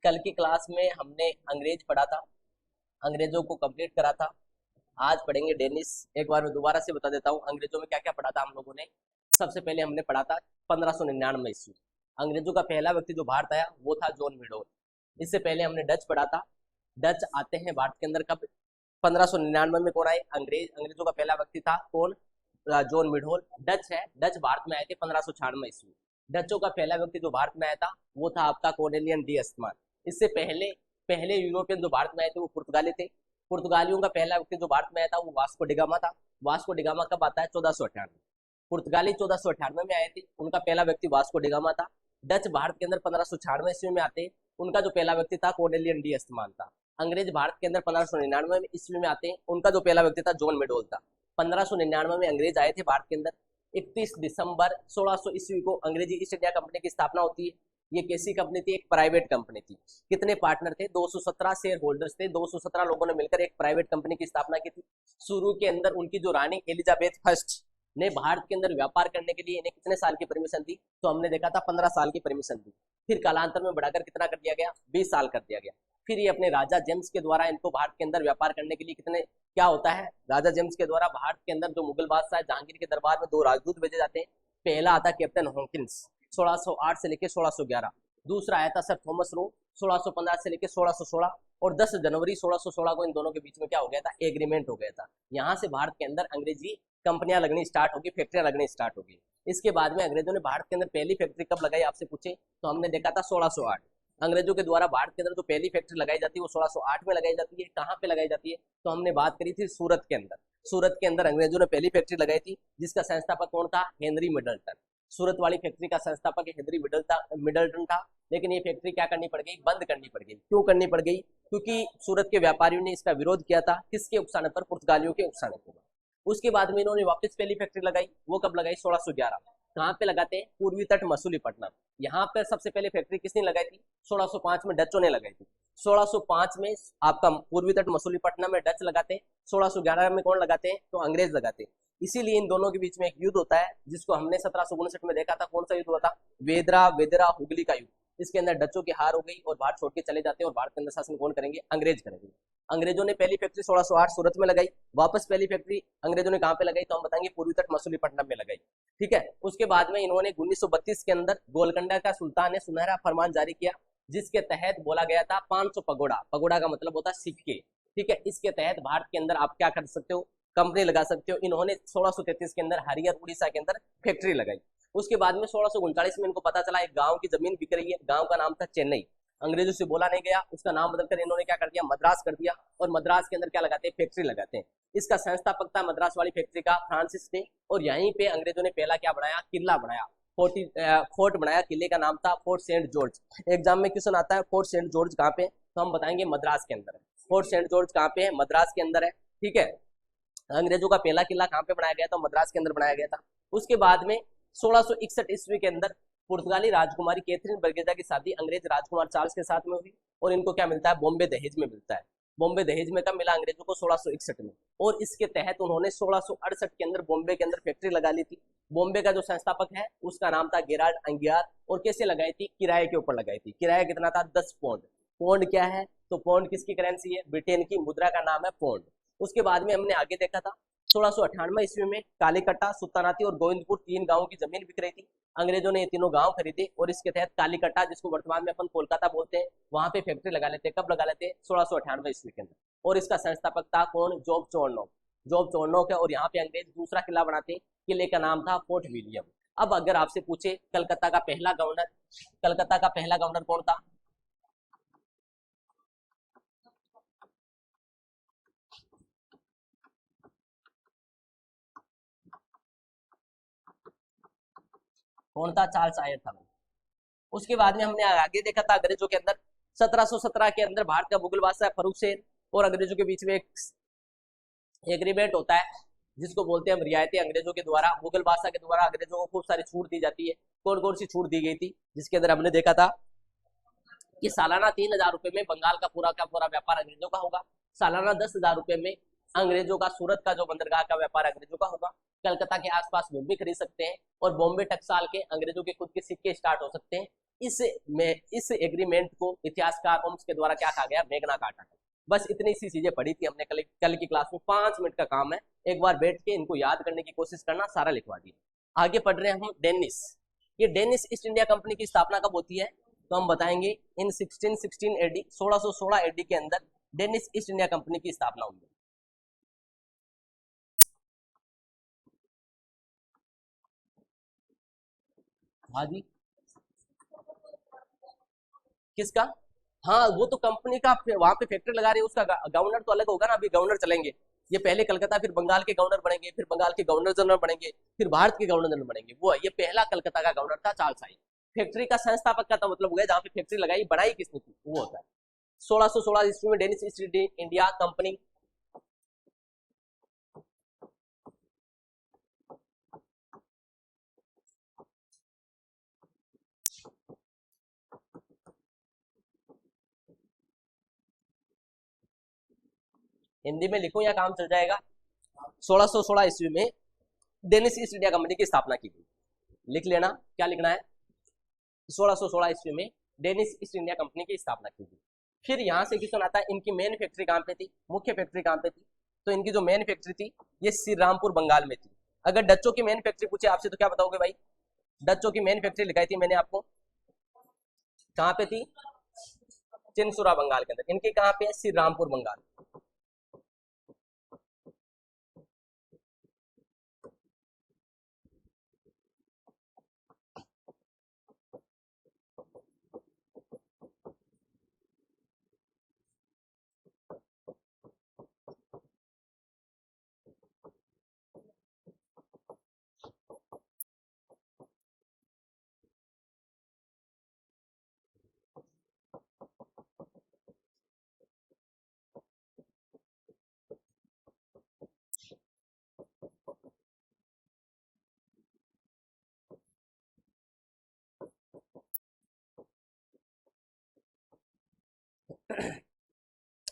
कल की क्लास में हमने अंग्रेज पढ़ा था, अंग्रेजों को कंप्लीट करा था। आज पढ़ेंगे डेनिस। एक बार मैं दोबारा से बता देता हूँ अंग्रेजों में क्या क्या पढ़ा था हम लोगों ने। सबसे पहले हमने पढ़ा था 1599 ईस्वी। अंग्रेजों का पहला व्यक्ति जो भारत आया वो था जॉन विडोल। इससे पहले हमने डच पढ़ा था। डच आते हैं भारत के अंदर कब? 1599 में। कौन आए? अंग्रेजों का पहला व्यक्ति था कौन? जॉन विडोल। डच है, डच भारत में आए थे 1596 ईस्वी। डचों का पहला व्यक्ति जो भारत में आया था वो था आपका कॉर्नेलियन डी अस्मान। इससे पहले पहले यूरोपियन जो भारत में आए थे वो पुर्तगाली थे। पुर्तगालियों का पहला व्यक्ति जो भारत में आया था वो वास्को डिगामा था। वास्को डिगामा कब आता है? 1498। पुर्तगाली 1498 में आए थे, उनका पहला व्यक्ति वास्को डिगामा था। डच भारत के अंदर 1596 ईस्वी में आते हैं, उनका जो पहला व्यक्ति था कॉर्नेलियन डी अस्मान था। अंग्रेज भारत के अंदर 1599 ईस्वी में आते हैं, उनका जो पहला व्यक्ति था जॉन मेडोल था। 1599 में अंग्रेज आए थे भारत के अंदर। 31 दिसंबर 1600 ईस्वी को अंग्रेजी ईस्ट इंडिया कंपनी की स्थापना होती है। ये कैसी कंपनी थी? एक प्राइवेट कंपनी थी। कितने पार्टनर थे? 217 शेयर होल्डर्स थे। 217 लोगों ने मिलकर एक प्राइवेट कंपनी की स्थापना की थी। शुरू के अंदर उनकी जो रानी एलिजाबेथ फर्स्ट ने भारत के अंदर व्यापार करने के लिए इन्हें कितने साल की परमिशन दी? तो हमने देखा था 15 साल की परमिशन दी। फिर कालांतर में बढ़ाकर कितना कर दिया गया? 20 साल कर दिया गया। फिर ये अपने राजा जेम्स के द्वारा इनको भारत के अंदर व्यापार करने के लिए कितने, क्या होता है, राजा जेम्स के द्वारा भारत के अंदर जो मुगल बादशाह जहांगीर के दरबार में 2 राजदूत भेजे जाते हैं। पहला आता कैप्टन हॉकिंस 1608 से लेकर 1611। दूसरा आया था सर थॉमस रो 1615 से लेकर 1616। और 10 जनवरी 1616 को इन दोनों के बीच में क्या हो गया था? एग्रीमेंट हो गया था। यहाँ से भारत के अंदर अंग्रेजी कंपनियां लगनी स्टार्ट होगी, फैक्ट्रियां लगनी स्टार्ट होगी। इसके बाद में अंग्रेजों ने भारत के अंदर पहली फैक्ट्री कब लगाई आपसे पूछे तो हमने देखा था 1608। अंग्रेजों के द्वारा भारत के अंदर जो पहली फैक्ट्री लगाई जाती है वो 1608 में लगाई जाती है। कहाँ पे लगाई जाती है? तो हमने बात करी थी सूरत के अंदर। सूरत के अंदर अंग्रेजों ने पहली फैक्ट्री लगाई थी, जिसका संस्थापक कौन था? Henry Middleton. सूरत वाली फैक्ट्री का संस्थापक हेनरी मिडल्टन था। लेकिन ये फैक्ट्री क्या करनी पड़ गई? बंद करनी पड़ गई। क्यों करनी पड़ गई? क्योंकि सूरत के व्यापारियों ने इसका विरोध किया था। किसके उकसाने पर? पुर्तगालियों के उकसाने पर। उसके बाद में इन्होंने वापस पहली फैक्ट्री लगाई। वो कब लगाई? 1611। कहाँ पे लगाते हैं? पूर्वी तट मसूलीपट्टनम। यहाँ पर सबसे पहले फैक्ट्री किसने लगाई थी? 1605 में डचों ने लगाई थी। 1605 में आपका पूर्वी तट मसूलीपट्टनम में डच लगाते हैं। 1611 में कौन लगाते हैं? तो अंग्रेज लगाते हैं। इसीलिए इन दोनों के बीच में एक युद्ध होता है, जिसको हमने 1759 में देखा था। कौन सा युद्ध हुआ था? वेदरा हुगली का युद्ध। इसके अंदर डचों की हार हो गई और भारत छोड़ के चले जाते हैं। और भारत के अंदर शासन कौन करेंगे? अंग्रेज करेंगे। अंग्रेजों ने पहली फैक्ट्री 1608 सूरत में लगाई। वापस पहली फैक्ट्री अंग्रेजों ने कहाँ पे लगाई? तो हम बताएंगे पूर्वी तट मसूलीपट्टनम में लगाई। ठीक है। उसके बाद में इन्होंने 1932 के अंदर गोलकंडा का सुल्तान ने सुनहरा फरमान जारी किया, जिसके तहत बोला गया था 500 पगोड़ा। पगोड़ा का मतलब होता है सिक्के। ठीक है। इसके तहत भारत के अंदर आप क्या कर सकते हो? कंपनी लगा सकते हो। इन्होंने 1633 के अंदर हरियर उड़ीसा के अंदर फैक्ट्री लगाई। उसके बाद में 1639 में इनको पता चला एक गांव की जमीन बिक रही है। गांव का नाम था चेन्नई। अंग्रेजों से बोला नहीं गया, उसका नाम बदलकर इन्होंने क्या कर दिया? मद्रास कर दिया। और मद्रास के अंदर क्या लगाते हैं? फैक्ट्री लगाते हैं। इसका संस्थापक था मद्रास वाली फैक्ट्री का फ्रांसिस डे। और यहीं पे अंग्रेजों ने पहला क्या बनाया? किला बनाया। फोर्ट बनाया। किले का नाम था फोर्ट सेंट जॉर्ज। एग्जाम में क्वेश्चन आता है फोर्ट सेंट जॉर्ज कहाँ पे? तो हम बताएंगे मद्रास के अंदर है। फोर्ट सेंट जॉर्ज कहाँ पे है? मद्रास के अंदर है। ठीक है। अंग्रेजों का पहला किला कहाँ पे बनाया गया था? मद्रास के अंदर बनाया गया था। उसके बाद में 1661 ईस्वी के अंदर पुर्तगाली राजकुमारी कैथरीन बर्गेजा की शादी अंग्रेज राजकुमार चार्ल्स के साथ में हुई। और इनको क्या मिलता है? बॉम्बे दहेज में मिलता है। बॉम्बे दहेज में कब मिला अंग्रेजों को? 1661 में। और इसके तहत उन्होंने 1668 के अंदर बॉम्बे के अंदर फैक्ट्री लगा ली थी। बॉम्बे का जो संस्थापक है उसका नाम था गेराल्ड अंगियार। और कैसे लगाई थी? किराए के ऊपर लगाई थी। किराया कितना था? 10 पौंड। पौंड क्या है? तो पौंड किसकी करेंसी है? ब्रिटेन की मुद्रा का नाम है पौंड। उसके बाद में हमने आगे देखा था 1698 ईस्वी में कालीकट्टा, सुल्तानाती और गोविंदपुर 3 गांवों की जमीन बिक रही थी। अंग्रेजों ने ये तीनों गांव खरीदे और इसके तहत कालीकट्टा, जिसको वर्तमान में अपन कोलकाता बोलते हैं, वहां पे फैक्ट्री लगा लेते हैं। कब लगा लेते हैं? 1698 ईस्वी के अंदर। और इसका संस्थापक था कौन? जॉब चोरनॉक। जॉब चोरनॉक है। और यहाँ पे अंग्रेज दूसरा किला बनाते हैं। किले का नाम था फोर्ट विलियम। अब अगर आपसे पूछे कलकत्ता का पहला गवर्नर कौन था? कौन था? चार्ल्स आयर था। उसके बाद में हमने आगे देखा था अंग्रेजों के अंदर 1717 के अंदर भारत का मुगल बादशाह फर्रुख सेन और अंग्रेजों के बीच में एक एग्रीमेंट होता है, जिसको बोलते हैं हम रियायतें। अंग्रेजों के द्वारा, मुगल बादशाह के द्वारा अंग्रेजों को खूब सारी छूट दी जाती है। कौन कौन सी छूट दी गई थी? जिसके अंदर हमने देखा था कि सालाना 3000 रुपए में बंगाल का पूरा व्यापार अंग्रेजों का होगा। सालाना 10,000 रुपए में अंग्रेजों का सूरत का जो बंदरगाह का व्यापार अंग्रेजों का होगा, कलकत्ता के आसपास वो भी खरीद सकते हैं, और बॉम्बे टकसाल के अंग्रेजों के खुद के सिक्के स्टार्ट हो सकते हैं। इस एग्रीमेंट को इतिहासकार होम्स के द्वारा क्या कहा गया, मैग्ना कार्टा। बस इतनी सी चीजें पढ़ी थी हमने कल की क्लास में, 5 मिनट का काम है, एक बार बैठ के इनको याद करने की कोशिश करना, सारा लिखवा दिया। आगे पढ़ रहे हैं हम डेनिस। ये डेनिस ईस्ट इंडिया कंपनी की स्थापना कब होती है, तो हम बताएंगे इन 1616 एडी, 1616 एडी के अंदर डेनिस ईस्ट इंडिया कंपनी की स्थापना हुई है। हाँ जी, किसका? हाँ, वो तो कंपनी का वहां पे फैक्ट्री लगा रही है, उसका गवर्नर तो अलग होगा ना, अभी गवर्नर चलेंगे, ये पहले कलकत्ता, फिर बंगाल के गवर्नर बनेंगे, फिर बंगाल के गवर्नर जनरल बनेंगे, फिर भारत के गवर्नर जनरल बनेंगे। वो ये पहला कलकत्ता का गवर्नर था चार्ल्स आई। फैक्ट्री का संस्थापक का तो मतलब हो गया जहाँ पे फैक्ट्री लगाई, बनाई किसने थी, वो होता है। 1616 ईस्वी में Danish East India Company Hindi में लिखूं या काम चल जाएगा? 1616 ईस्वी में डेनिस ईस्ट इंडिया कंपनी की स्थापना की गई। लिख लेना, क्या लिखना है, 1616 ईस्वी में डेनिस ईस्ट इंडिया कंपनी की स्थापना की गई। फिर यहाँ से क्वेश्चन आता है, इनकी मेन फैक्ट्री कहाँ पे थी, मुख्य फैक्ट्री कहाँ पे थी, तो इनकी जो मेन फैक्ट्री थी ये श्री रामपुर बंगाल में थी। अगर डच्चों की मेन फैक्ट्री पूछे आपसे तो क्या बताओगे भाई, डच्चों की मेन फैक्ट्री लिखाई थी मैंने आपको, कहाँ पे थी, चिनसुरा बंगाल के अंदर। इनकी कहाँ पे है, श्री रामपुर बंगाल।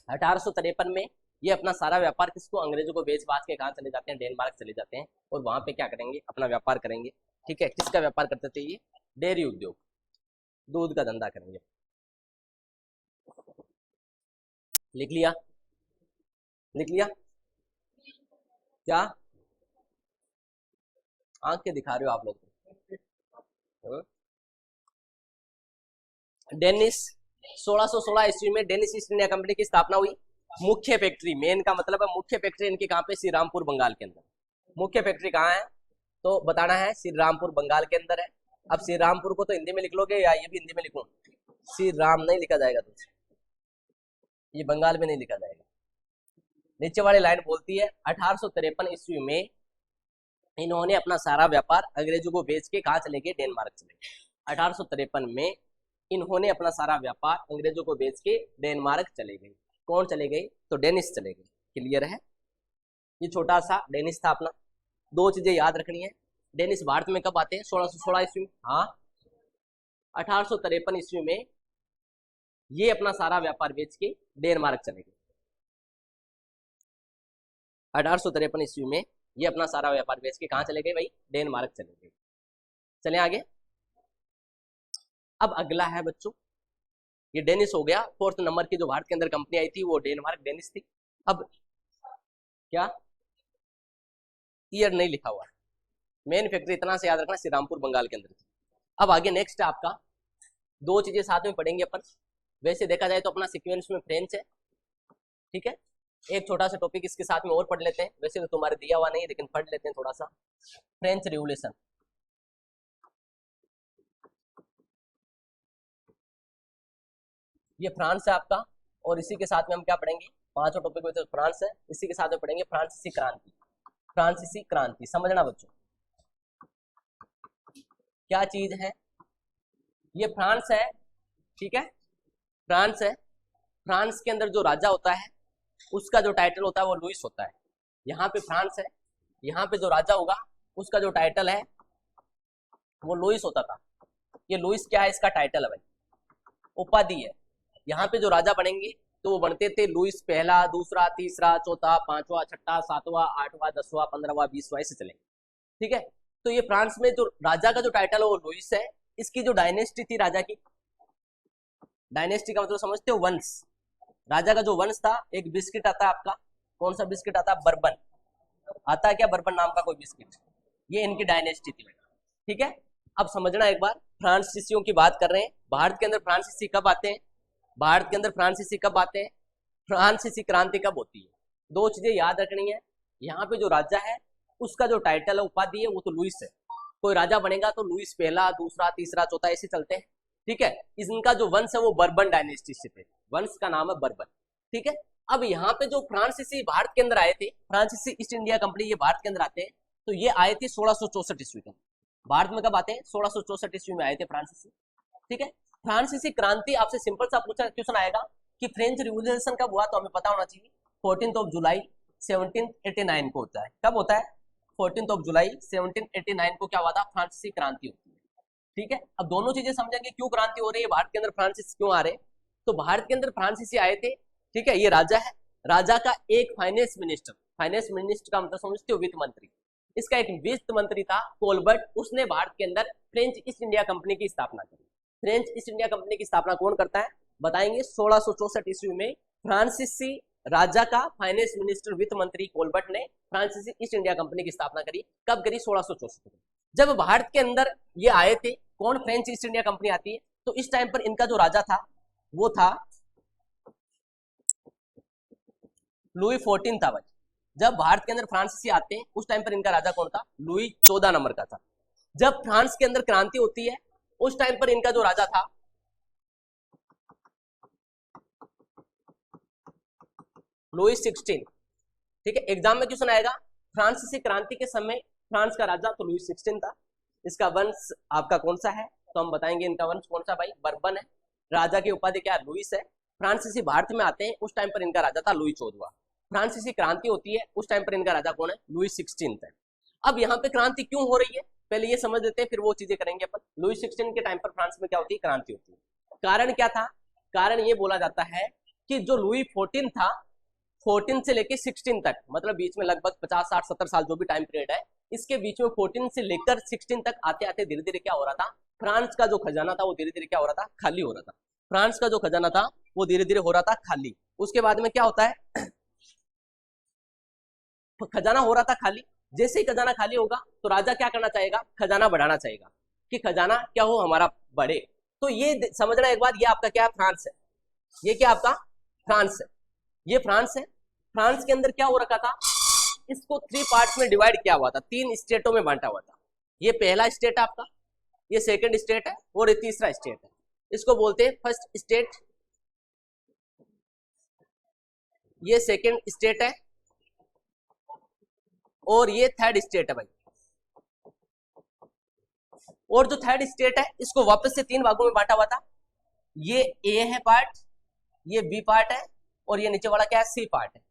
1853 में ये अपना सारा व्यापार किसको, अंग्रेजों को बेच बाच के कहाँ चले जाते हैं, डेनमार्क चले जाते हैं, और वहां पे क्या करेंगे, अपना व्यापार करेंगे। ठीक है, किसका व्यापार करते थे ये, डेयरी उद्योग, दूध का धंधा करेंगे। लिख लिया, लिख लिया, क्या आंख के दिखा रहे हो आप लोग, डेनिस 1616 ईस्वी में डेनिस ईस्ट इंडिया कंपनी की स्थापना हुई। मुख्य फैक्ट्री, मेन का मतलब है मुख्य फैक्ट्री इनकी कहाँ पे, श्री रामपुर बंगाल के अंदर। मुख्य फैक्ट्री कहाँ है, तो बताना है, श्री रामपुर बंगाल के अंदर है। अब श्री रामपुर को तो हिंदी में लिख लोगे या ये भी हिंदी में लिखूं, श्री राम नहीं लिखा जाएगा तुझे, ये बंगाल में नहीं लिखा जाएगा। नीचे वाली लाइन बोलती है 1853 ईस्वी में इन्होंने अपना सारा व्यापार अंग्रेजों को बेच के कहाँ चले गए, डेनमार्क चले गए। 1853 में इन्होंने अपना सारा व्यापार अंग्रेजों को बेच के डेनमार्क चले गए। कौन चले गए, तो डेनिस चले गए। क्लियर है, ये छोटा सा डेनिस था अपना। दो चीजें याद रखनी है, डेनिस भारत में कब आते हैं, 1616 ईस्वी में, हाँ 1853 ईस्वी में ये अपना सारा व्यापार बेच के डेनमार्क चले गए। 1853 ईस्वी में ये अपना सारा व्यापार बेच के कहाँ चले गए भाई, डेनमार्क चले गए। चले आगे। अब अगला है बच्चों, ये डेनिस हो गया, 4th नंबर की जो भारत के अंदर कंपनी आई थी वो डेनमार्क डेनिस थी। अब क्या, ईयर नहीं लिखा हुआ है, मेन फैक्ट्री इतना से याद रखना, श्री रामपुर बंगाल के अंदर थी। अब आगे नेक्स्ट है आपका, दो चीजें साथ में पढ़ेंगे अपन। वैसे देखा जाए तो अपना सीक्वेंस में फ्रेंच है, ठीक है, एक छोटा सा टॉपिक इसके साथ में और पढ़ लेते हैं, वैसे तो तुम्हारे दिया हुआ नहीं है लेकिन पढ़ लेते हैं थोड़ा सा। फ्रेंच रिवोल्यूशन, ये फ्रांस है आपका, और इसी के साथ में हम क्या पढ़ेंगे, पांचों टॉपिक में तो फ्रांस है, इसी के साथ में पढ़ेंगे फ्रांसीसी क्रांति। फ्रांसीसी क्रांति समझना बच्चों क्या चीज है, ये फ्रांस है, ठीक है, फ्रांस है। फ्रांस के अंदर जो राजा होता है उसका जो टाइटल होता है वो लुइस होता है। यहाँ पे फ्रांस है, यहाँ पे जो राजा होगा उसका जो टाइटल है वो लुइस होता था। ये लुइस क्या है, इसका टाइटल है भाई, उपाधि है। यहाँ पे जो राजा बनेंगे तो वो बनते थे लुइस पहला, दूसरा, तीसरा, चौथा, पांचवा, छठा, सातवां, आठवां, 10वां, 15वां, 20वां ऐसे चले। ठीक है, तो ये फ्रांस में जो राजा का जो टाइटल है वो लुइस है। इसकी जो डायनेस्टी थी राजा की, डायनेस्टी का मतलब समझते हो, वंश। राजा का जो वंश था, एक बिस्किट आता है आपका, कौन सा बिस्किट आता है, बर्बन आता है क्या, बर्बन नाम का कोई बिस्किट, ये इनकी डायनेस्टी थी बेटा। ठीक है, अब समझना एक बार, फ्रांसीसियों की बात कर रहे हैं। भारत के अंदर फ्रांसीसी कब आते हैं, भारत के अंदर फ्रांसीसी कब आते हैं, फ्रांसीसी क्रांति कब होती है। दो चीजें याद रखनी है, यहाँ पे जो राजा है उसका जो टाइटल है, उपाधि है, वो तो लुइस है। कोई राजा बनेगा तो लुइस पहला, दूसरा, तीसरा, चौथा ऐसे चलते हैं। ठीक है, इनका जो वंश है वो बर्बन डायनेस्टी से थे, वंश का नाम है बर्बन। ठीक है, अब यहाँ पे जो फ्रांसीसी भारत के अंदर आए थे, फ्रांसीसी ईस्ट इंडिया कंपनी, ये भारत के अंदर आते हैं, तो ये आए थे 1664 ईस्वी में। भारत में कब आते हैं, 1664 ईस्वी में आए थे फ्रांसीसी। ठीक है, फ्रांसीसी क्रांति, आपसे सिंपल सा पूछा क्वेश्चन आएगा कि फ्रेंच रिवॉल्यूशन कब हुआ, तो हमें पता होना चाहिए 14 जुलाई 1789 को होता है। कब होता है, 14 जुलाई 1789 को क्या हुआ था, फ्रांसीसी क्रांति होती है। ठीक है, अब दोनों चीजें समझेंगे, क्यों क्रांति हो रही है, भारत के अंदर फ्रांसीसी क्यों आ रहे। तो भारत के अंदर फ्रांसीसी आए थे। ठीक है, ये राजा है, राजा का एक फाइनेंस मिनिस्टर, फाइनेंस मिनिस्टर का मतलब समझते हो, वित्त मंत्री, इसका एक वित्त मंत्री था कोलबर्ट, उसने भारत के अंदर फ्रेंच ईस्ट इंडिया कंपनी की स्थापना करी। फ्रेंच ईस्ट इंडिया कंपनी की स्थापना कौन करता है, बताएंगे, 1664 ईस्वी में फ्रांसीसी राजा का फाइनेंस मिनिस्टर, वित्त मंत्री कोलबर्ट ने फ्रांसीसी ईस्ट इंडिया कंपनी की स्थापना करी। कब करी, 1664 में। जब भारत के अंदर ये आए थे, कौन, फ्रेंच ईस्ट इंडिया कंपनी आती है, तो इस टाइम पर इनका जो राजा था वो था लुई 14 था भाई। जब भारत के अंदर फ्रांसीसी आते हैं उस टाइम पर इनका राजा कौन था, लुई 14 नंबर का था। जब फ्रांस के अंदर क्रांति होती है उस टाइम पर इनका जो राजा था लुई 16। ठीक है, एग्जाम में क्वेश्चन आएगा, फ्रांसीसी क्रांति के समय फ्रांस का राजा तो लुई 16 था, इसका वंश आपका कौन सा है, तो हम बताएंगे इनका वंश कौन सा भाई, बर्बन है। राजा की उपाधि क्या है, लुइस है। फ्रांसीसी भारत में आते हैं उस टाइम पर इनका राजा था लुई 14। फ्रांसीसी क्रांति होती है उस टाइम पर इनका राजा कौन है, लुई 16 है। अब यहाँ पे क्रांति क्यों हो रही है, पहले ये समझ लेते हैं, फिर वो चीजें करेंगे अपन। लुई 16 के टाइम पर फ्रांस में क्या होती है, क्रांति होती है। कारण क्या था, कारण ये बोला जाता है कि जो लुई 14 था, 14 से लेके 16 तक, मतलब बीच में लगभग 50, 60, 70 साल जो भी टाइम पीरियड है, इसके बीच में 14 से लेकर 16 तक आते आते धीरे धीरे क्या हो रहा था, फ्रांस का जो खजाना था वो धीरे धीरे क्या हो रहा था, खाली हो रहा था। फ्रांस का जो खजाना था वो धीरे धीरे हो रहा था खाली। उसके बाद में क्या होता है, खजाना हो रहा था खाली। जैसे ही खजाना खाली होगा तो राजा क्या करना चाहेगा, खजाना बढ़ाना चाहेगा कि खजाना क्या हो, हमारा बढ़े। तो ये समझना एक बार, ये आपका क्या है, फ्रांस है। ये क्या आपका फ्रांस है, ये फ्रांस है। फ्रांस के अंदर क्या हो रखा था, इसको 3 पार्ट्स में डिवाइड किया हुआ था, 3 स्टेटों में बांटा हुआ था। ये पहला स्टेट है आपका, ये सेकंड स्टेट है और ये तीसरा स्टेट है। इसको बोलते हैं फर्स्ट स्टेट, ये सेकंड स्टेट है और ये थर्ड स्टेट है भाई। और जो थर्ड स्टेट है इसको वापस से 3 भागों में बांटा हुआ था। ये ए है पार्ट, ये बी पार्ट है और ये नीचे वाला क्या है, सी पार्ट है।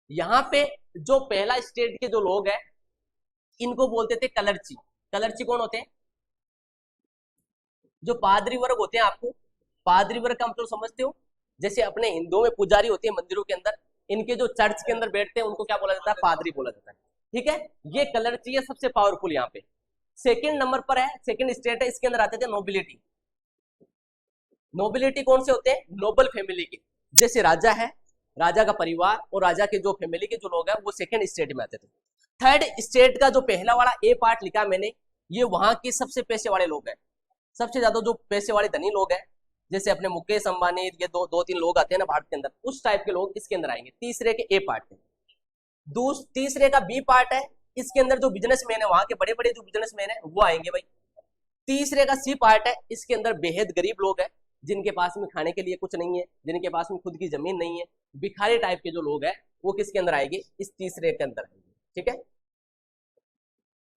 यहाँ पे जो पहला स्टेट के जो लोग हैं इनको बोलते थे कलरची। कलरची कौन होते हैं, जो पादरी वर्ग होते हैं। आपको पादरी वर्ग का मतलब समझते हो, जैसे अपने हिंदुओं में पुजारी होते हैं मंदिरों के अंदर, इनके जो चर्च के अंदर बैठते हैं उनको क्या बोला जाता है, पादरी बोला जाता है। ठीक है, ये कलरची है सबसे पावरफुल यहाँ पे। सेकंड नंबर पर है, सेकंड स्टेट है, इसके अंदर आते थे नोबिलिटी। नोबिलिटी कौन से होते हैं, नोबल फैमिली के, जैसे राजा है, राजा का परिवार और राजा के जो फैमिली के जो लोग हैं वो सेकंड स्टेट में आते थे। थर्ड स्टेट का जो पहला वाला ए पार्ट लिखा मैंने, ये वहां के सबसे पैसे वाले लोग हैं, सबसे ज्यादा जो पैसे वाले धनी लोग हैं, जैसे अपने मुकेश अंबानी, ये दो तीन लोग आते हैं ना भारत के अंदर, उस टाइप के लोग इसके अंदर आएंगे। तीसरे के ए पार्ट है। तीसरे का बी पार्ट है, इसके अंदर जो बिजनेसमैन है, वहां के बड़े बड़े जो बिजनेसमैन है वो आएंगे भाई। तीसरे का सी पार्ट है, इसके अंदर बेहद गरीब लोग हैं, जिनके पास में खाने के लिए कुछ नहीं है, जिनके पास में खुद की जमीन नहीं है, भिखारी टाइप के जो लोग हैं वो किसके अंदर आएंगे, इस तीसरे के अंदर आएंगे। ठीक है,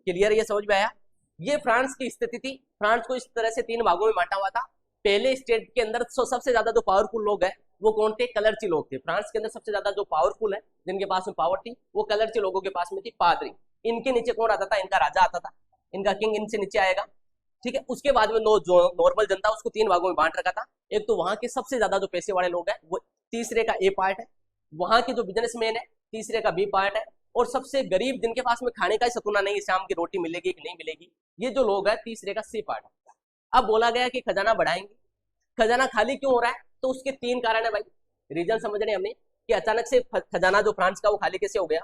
क्लियर, ये समझ में आया। ये फ्रांस की स्थिति थी। फ्रांस को इस तरह से 3 भागों में बांटा हुआ था। पहले स्टेट के अंदर सबसे ज्यादा जो पावरफुल लोग हैं वो कौन थे, कलरची लोग थे। फ्रांस के अंदर सबसे ज्यादा जो पावरफुल है, जिनके पास में पावर थी, वो कलरची लोगों के पास में थी, पादरी। इनके नीचे कौन आता था, इनका राजा आता था, इनका किंग इनसे नीचे आएगा। ठीक है, उसके बाद में जो नॉर्मल जनता उसको 3 भागों में बांट रखा था। एक तो वहां के सबसे ज्यादा जो पैसे वाले लोग हैं वो तीसरे का ए पार्ट है, वहां के जो बिजनेसमैन है तीसरे का बी पार्ट है, और सबसे गरीब जिनके पास में खाने का ही सतुना नहीं, शाम की रोटी मिलेगी कि नहीं मिलेगी, ये जो लोग है तीसरे का सी पार्ट है। अब बोला गया कि खजाना बढ़ाएंगे, खजाना खाली क्यों हो रहा है, तो उसके 3 कारण है भाई, रीजन समझने हमने कि अचानक से खजाना जो फ्रांस का वो खाली कैसे हो गया।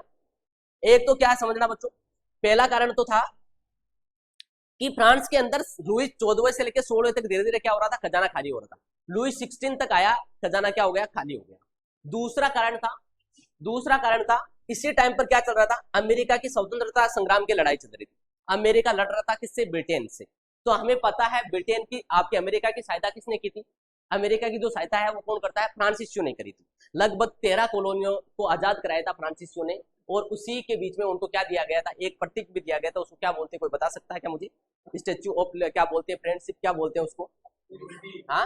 एक तो क्या समझना बच्चों, पहला कारण तो था कि फ्रांस के अंदर लुईस 14वें से लेकर 16वें तक धीरे धीरे क्या हो रहा था, खजाना खाली हो रहा था। लुईस 16 तक आया, खजाना क्या हो गया, खाली हो गया। दूसरा कारण था इसी टाइम पर क्या चल रहा था, अमेरिका की स्वतंत्रता संग्राम की लड़ाई चल रही थी। अमेरिका लड़ रहा था किससे, ब्रिटेन से। तो हमें पता है ब्रिटेन की, आपकी अमेरिका की सहायता किसने की थी, अमेरिका की जो सहायता है वो कौन करता है, फ्रांसिसियो ने करी थी। लगभग 13 कॉलोनियों को आजाद कराया था फ्रांसिसियो ने, और उसी के बीच में उनको क्या दिया गया था, एक प्रतीक भी दिया गया था, उसको क्या बोलते हैं, कोई बता सकता है क्या मुझे, स्टेच्यू ऑफ क्या बोलते हैं, फ्रेंडशिप क्या बोलते हैं उसको, हाँ,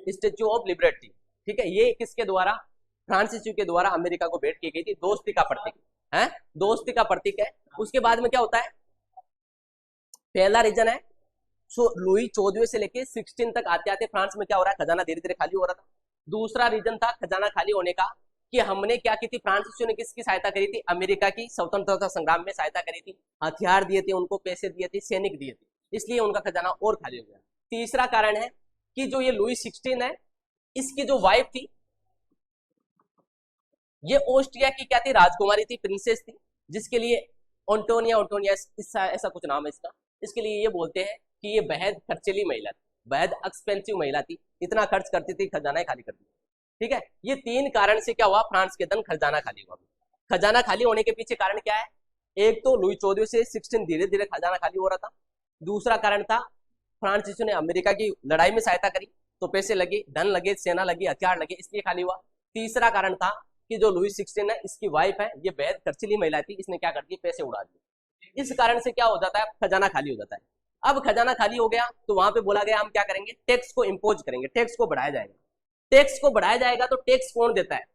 स्टेच्यू ऑफ लिबर्टी। ठीक है, ये किसके द्वारा, फ्रांसिसियो के द्वारा अमेरिका को भेंट की गई थी, दोस्ती का प्रतीक है, दोस्ती का प्रतीक है। उसके बाद में क्या होता है, पहला रीजन है लुई 14वें से लेके 16 तक आते आते फ्रांस में क्या हो रहा है, खजाना धीरे धीरे खाली हो रहा था। दूसरा रीजन था खजाना खाली होने का कि हमने क्या की थी, फ्रांसिसियो ने किसकी सहायता करी थी, अमेरिका की स्वतंत्रता संग्राम में सहायता करी थी, हथियार दिए थे उनको, पैसे दिए थे, सैनिक दिए थे, इसलिए उनका खजाना और खाली हो गया। तीसरा कारण है कि जो ये लुई 16 है, इसकी जो वाइफ थी, ये ऑस्ट्रिया की क्या थी, राजकुमारी थी, प्रिंसेस थी, जिसके लिए ओंटोनिया ऐसा कुछ नाम है इसका। इसके लिए ये बोलते हैं कि ये बेहद खर्चीली महिला थी, बेहद एक्सपेंसिव महिला थी, इतना खर्च करती थी, खजाना खाली करती थी। ठीक है, ये 3 कारण से क्या हुआ, फ्रांस के अंदर खजाना खाली हुआ। खजाना खाली होने के पीछे कारण क्या है, एक तो लुई 14 से 16 धीरे धीरे खजाना खाली हो रहा था। दूसरा कारण था फ्रांसिसियो ने अमेरिका की लड़ाई में सहायता करी, तो पैसे लगे, धन लगे, सेना लगी, हथियार लगे, इसलिए खाली हुआ। तीसरा कारण था कि जो लुई 16 है, इसकी वाइफ है, ये बेहद खर्चीली महिला थी, इसने क्या कर दिया, पैसे उड़ा दिए। इस कारण से क्या हो जाता है, खजाना खाली हो जाता है। अब खजाना खाली हो गया तो वहां पे बोला गया हम क्या करेंगे, टैक्स को इम्पोज करेंगे, टैक्स को बढ़ाया जाएगा। टैक्स को बढ़ाया जाएगा तो टैक्स कौन देता है,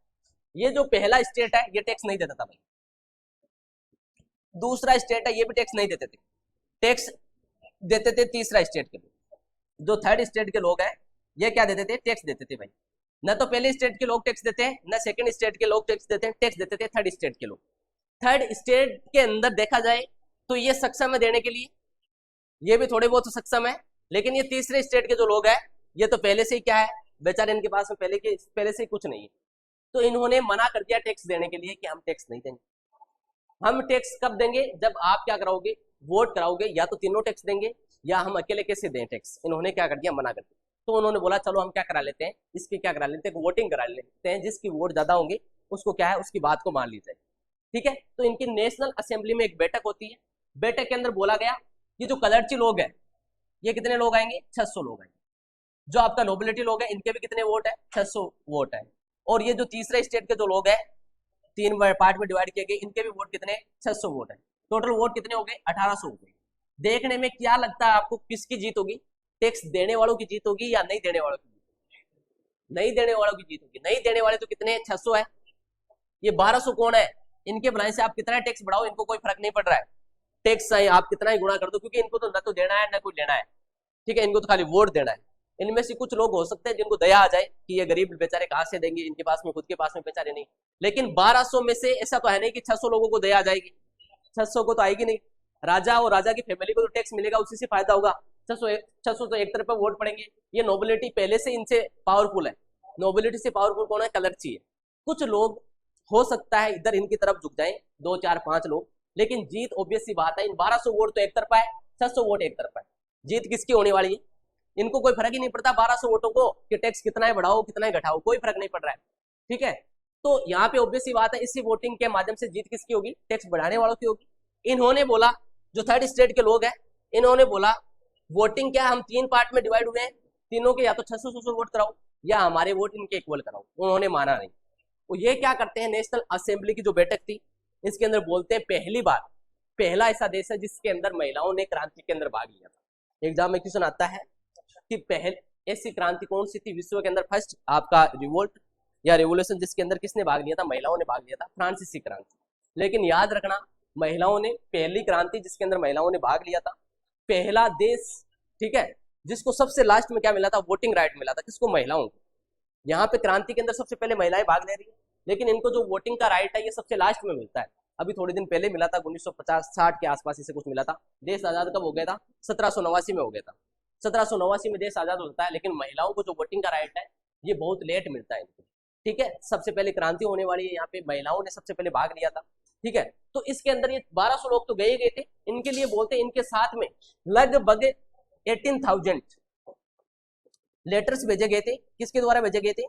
ये जो पहला स्टेट है ये टैक्स नहीं देता था भाई, दूसरा स्टेट है ये भी टैक्स नहीं देते थे, टैक्स देते थे तीसरा स्टेट के लोग। जो थर्ड स्टेट के लोग हैं ये क्या देते थे, टैक्स देते थे भाई। न तो पहले स्टेट के लोग टैक्स देते हैं, न सेकंड स्टेट के लोग टैक्स देते हैं, टैक्स देते थे थर्ड स्टेट के लोग। थर्ड स्टेट के अंदर देखा जाए तो ये सक्षम है देने के लिए, ये भी थोड़े बहुत सक्षम है, लेकिन ये तीसरे स्टेट के जो लोग हैं ये तो पहले से ही क्या है, बेचारे इनके पास में पहले से ही कुछ नहीं है, तो इन्होंने मना कर दिया टैक्स देने के लिए कि हम टैक्स नहीं देंगे। हम टैक्स कब देंगे, जब आप क्या कराओगे, वोट कराओगे, या तो तीनों टैक्स देंगे या हम अकेले कैसे दें टैक्स। इन्होंने क्या कर दिया, मना कर दिया। तो उन्होंने बोला चलो हम क्या करा लेते हैं, इसकी क्या करा लेते हैं, वोटिंग करा लेते हैं, जिसकी वोट ज्यादा होंगे उसको क्या है, उसकी बात को मान ली जाए। ठीक है, तो इनकी नेशनल असेंबली में एक बैठक होती है, बैठक के अंदर बोला गया ये जो कलर्ची लोग हैं ये कितने लोग आएंगे, 600 लोग आएंगे। जो आपका नोबिलिटी लोग है इनके भी कितने वोट है, 600 वोट है। और ये जो तीसरे स्टेट के जो लोग हैं 3 पार्ट में डिवाइड किए गए, इनके भी वोट कितने, 600 वोट है। टोटल वोट कितने हो गए, 1800 हो गए। देखने में क्या लगता है आपको, किसकी जीत होगी, टैक्स देने वालों की जीत होगी या नहीं देने वालों की जीत होगी, नहीं देने वालों की जीत होगी। नहीं देने वाले तो कितने, 600 है, ये 1200 कौन है, इनके भलाई से आप कितना टैक्स बढ़ाओ इनको कोई फर्क नहीं पड़ रहा है, टैक्स आप कितना ही गुणा कर दो, क्योंकि इनको तो न तो देना है न कोई लेना है। ठीक है, इनको तो खाली वोट देना है। इनमें से कुछ लोग हो सकते हैं जिनको दया आ जाए कि ये गरीब बेचारे कहां से देंगे, इनके पास में खुद के पास में बेचारे नहीं, लेकिन 1200 में से ऐसा तो है नहीं कि 600 लोगों को दया आ जाएगी, 600 को तो आएगी नहीं। राजा और राजा की फैमिली को तो टैक्स मिलेगा, उसी से फायदा होगा। 600 तो एक तरफ वोट पड़ेंगे। ये नोबिलिटी पहले से इनसे पावरफुल है, नोबिलिटी से पावरफुल कौन है, कलर्ची है। कुछ लोग हो सकता है इधर इनकी तरफ झुक जाए, 2 4 5 लोग, लेकिन जीत ऑब्वियस सी बात है, इन 1200 वोट तो एक तरफा है, 600 वोट एक तरफा है, जीत किसकी होने वाली है, इनको कोई फर्क ही नहीं पड़ता 1200 वोटों को कि टैक्स कितना है बढ़ाओ कितना है घटाओ, कोई फर्क नहीं पड़ रहा है। ठीक है, तो यहाँ पे ऑब्वियस सी बात है, इसी वोटिंग के माध्यम से जीत किसकी होगी, टैक्स बढ़ाने वालों की होगी। इन्होंने बोला, जो थर्ड स्टेट के लोग हैं इन्होंने बोला वोटिंग क्या, हम 3 पार्ट में डिवाइड हुए हैं, तीनों के या तो 600 वोट कराओ या हमारे वोट इनके इक्वल कराओ। उन्होंने माना नहीं। वो ये क्या करते हैं, नेशनल असेंबली की जो बैठक थी इसके अंदर बोलते हैं पहली बार, पहला ऐसा देश है जिसके अंदर महिलाओं ने क्रांति के अंदर भाग लिया था। एग्जाम में क्वेश्चन आता है कि पहले ऐसी क्रांति कौन सी थी विश्व के अंदर, फर्स्ट आपका रिवोल्ट या रेवोल्यूशन जिसके अंदर किसने भाग लिया था, महिलाओं ने भाग लिया था, फ्रांसीसी क्रांति। लेकिन याद रखना, महिलाओं ने पहली क्रांति जिसके अंदर महिलाओं ने भाग लिया था, पहला देश, ठीक है, जिसको सबसे लास्ट में क्या मिला था, वोटिंग राइट मिला था, किसको, महिलाओं को। यहाँ पे क्रांति के अंदर सबसे पहले महिलाएं भाग ले रही है, लेकिन इनको जो वोटिंग का राइट है ये सबसे लास्ट में मिलता है। अभी थोड़े दिन पहले मिला था, 1950-60 के आसपास इसे कुछ मिला था। देश आजाद कब हो गया था? 1789 में हो गया था। 1789 में देश आजाद होता है, लेकिन महिलाओं को जो वोटिंग का राइट है ये बहुत लेट मिलता है इनको। ठीक है, सबसे पहले क्रांति होने वाली है, यहाँ पे महिलाओं ने सबसे पहले भाग लिया था। ठीक है, तो इसके अंदर ये 1200 लोग तो गए गए थे, इनके लिए बोलते हैं इनके साथ में लगभग 18,000 लेटर्स भेजे गए थे। किसके द्वारा भेजे गए थे?